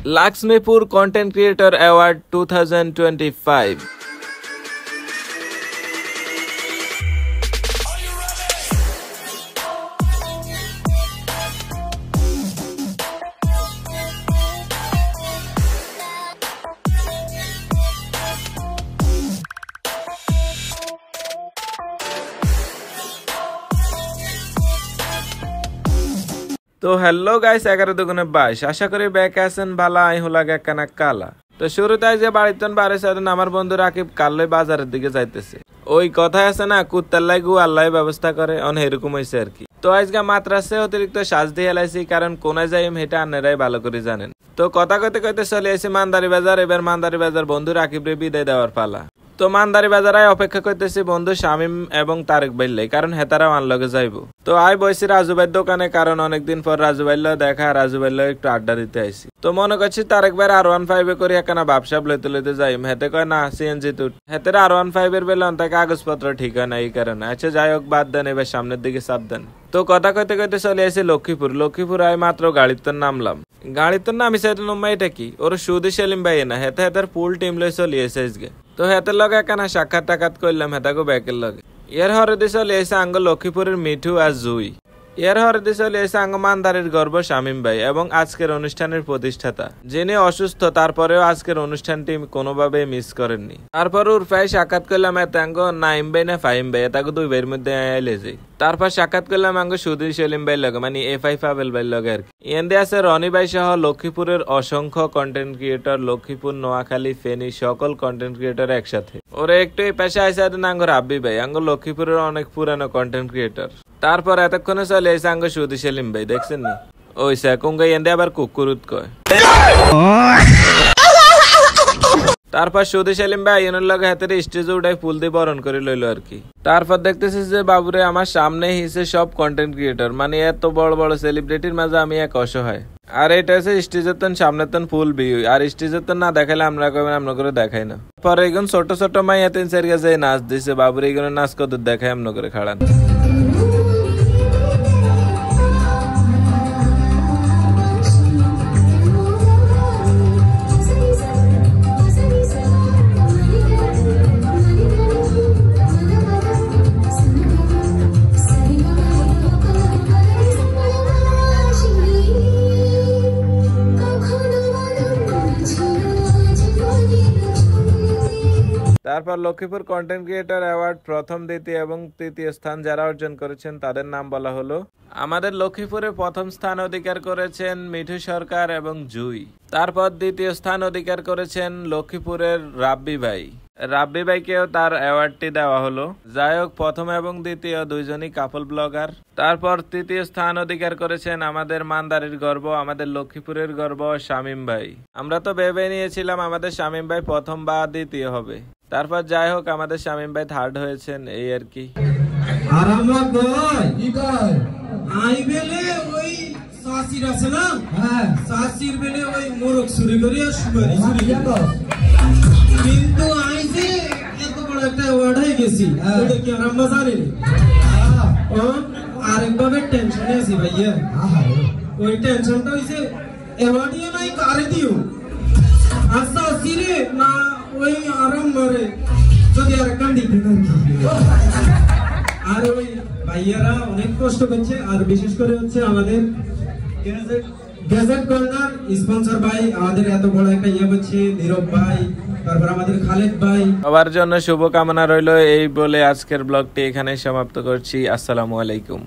Lakshmipur Content Creator Award 2025. तो hello guys 11-22 आशा करी back आছেন ভালো আই হোলাগে কানা কালা। তো শুরুতে যে বাড়িতন বারে সাথে আমার বন্ধু রাকিব কালই বাজারের দিকে যাইতেছে। ওই কথাই আছে না কুত্তার লাগু আল্লাহই ব্যবস্থা করে অন এরকম হইছে আর কি। তো আজকে মাত্রাসে অতিরিক্ত সাজ দিয়ে এলাইছি কারণ কোনায় যাইম হেটা আপনারাই ভালো করে জানেন। তো কথা কইতে কইতে চলে আইছি মানদারি বাজার। এবার মানদারি বাজার বন্ধু রাকিব রে বিদায় দেওয়ার পালা। তো মানদারি বাজারে অপেক্ষা করতেছি বন্ধু শামিম এবং তারেক ভাইলাই কারণ হেতারাও আনলগে যাইবো। তো আই বইছি রাজু ভাইয়ের দোকানে কারণ অনেকদিন পর রাজু ভাইলা দেখা, রাজু ভাইলা একটু আড্ডা দিতে আইছি। তো মনে করছি তারেক ভাইয়ের R15 করে একখানা বাপসাপ লইতে লইতে যাইম। হেতে কয় না সিএনজি তুট, হেতের R15 এর বেলা অন্তা কাগজপত্র ঠিক হয় না এই কারণে। আচ্ছা যাই হোক বাদ দেন, এবার সামনের দিকে চাপ দেন। তো কথা কইতে কইতে চলে আসি লক্ষ্মীপুর আই মাত্র গাড়িতে নামলাম। গাড়িতে নামি সাইড নম্বর এটা কি ওর সুদি সেলিম ভাই না হেতে হেতার ফুল টিম লই চলে এসে আজকে। তো হেতের লগে একখানা সাক্ষাৎ করলাম হেতাকে ব্যাকের লগে। এর হরে দিয়ে চলে এসে আঙ্গ লক্ষ্মীপুরের মিঠু আর জুই। এর হরে দিয়ে চলে এসে আঙ্গ মানদারির গর্ব শামিম ভাই এবং আজকের অনুষ্ঠানের প্রতিষ্ঠাতা যিনি অসুস্থ তারপরেও আজকের অনুষ্ঠানটি কোনোভাবে মিস করেননি। তারপর ওর প্রায় সাক্ষাৎ করলাম এত আঙ্গ নাইম ভাই না ফাহিম ভাই এটাকে দুই ভাইয়ের মধ্যে আইলে যাই। তারপর সাক্ষাৎ করলাম আঙ্গ সুধীর সেলিম ভাই লগে মানে এফআই ফাবেল ভাই লগে আর কি। এনদে আছে রনি ভাই সহ লক্ষ্মীপুরের অসংখ্য কন্টেন্ট ক্রিয়েটর, লক্ষ্মীপুর, নোয়াখালী, ফেনী সকল কন্টেন্ট ক্রিয়েটর একসাথে। ওরা একটু এই পেশা আইসা আঙ্গ রাব্বি ভাই আঙ্গ লক্ষ্মীপুরের অনেক পুরানো কন্টেন্ট ক্রিয়েটর। তারপর এতক্ষণে চলে এসে আঙ্গ সুধীর সেলিম ভাই দেখছেন নি ওই সেকুঙ্গাই এনদে আবার কুকুরুত কয়। তারপর সুধী সেলিম ভাই এনের লগে হাতের স্টেজে উঠাই ফুল দিয়ে বরণ করে লইলো আর কি। তারপর দেখতেছি যে বাবুরে আমার সামনে হিসে সব কন্টেন্ট ক্রিয়েটর মানে এত বড় বড় সেলিব্রিটির মাঝে আমি এক অসহায়। আর এটা হচ্ছে স্টেজের তন সামনের তন ফুল বিউ আর স্টেজের তন না দেখালে আমরা কবেন আমরা করে দেখাই না। পরে এগুন ছোট ছোট মাই এত ইনসার গেছে নাচ দিছে বাবুরে এগুলো নাচ কত দেখায় আমরা করে খাড়ান। তারপর লক্ষ্মীপুর কন্টেন্ট ক্রিয়েটর অ্যাওয়ার্ড প্রথম, দ্বিতীয় এবং তৃতীয় স্থান যারা অর্জন করেছেন তাদের নাম বলা হলো। আমাদের লক্ষ্মীপুরে প্রথম স্থান অধিকার করেছেন মিঠু সরকার এবং জুই। তারপর দ্বিতীয় স্থান অধিকার করেছেন লক্ষ্মীপুরের রাব্বি ভাই। রাব্বি ভাইকেও তার অ্যাওয়ার্ডটি দেওয়া হলো। যাই হোক প্রথম এবং দ্বিতীয় দুইজনই কাপল ব্লগার। তারপর তৃতীয় স্থান অধিকার করেছেন আমাদের মানদারির গর্ব, আমাদের লক্ষ্মীপুরের গর্ব শামিম ভাই। আমরা তো ভেবে নিয়েছিলাম আমাদের শামিম ভাই প্রথম বা দ্বিতীয় হবে। তারপর যাই হোক আমাদের শামিম ভাই থার্ড হয়েছেন এই আর কি। আর আমার ভাই কি ভাই আই বেলে ওই সাসির আছে না হ্যাঁ সাসির বেলে ওই মোরগ চুরি করিয়া সুপারি চুরি কিন্তু আই যে এত বড় একটা অ্যাওয়ার্ড হয়ে গেছি ওটা কি আর মজা নেই আরেকভাবে টেনশনে আছি ভাইয়া। ওই টেনশনটা হইছে অ্যাওয়ার্ডই নাই কারে দিও আচ্ছা সিরে না ওই আরাম মারে যদি আর কান্দি আর ওই ভাইয়ারা অনেক কষ্ট করছে আর বিশেষ করে হচ্ছে আমাদের গ্যাজেট কর্নার স্পন্সর ভাই আমাদের এত বড় একটা ইয়ে হচ্ছে নীরব ভাই, তারপর আমাদের খালেদ ভাই সবার জন্য শুভকামনা রইল। এই বলে আজকের ব্লগটি এখানে সমাপ্ত করছি। আসসালামু আলাইকুম।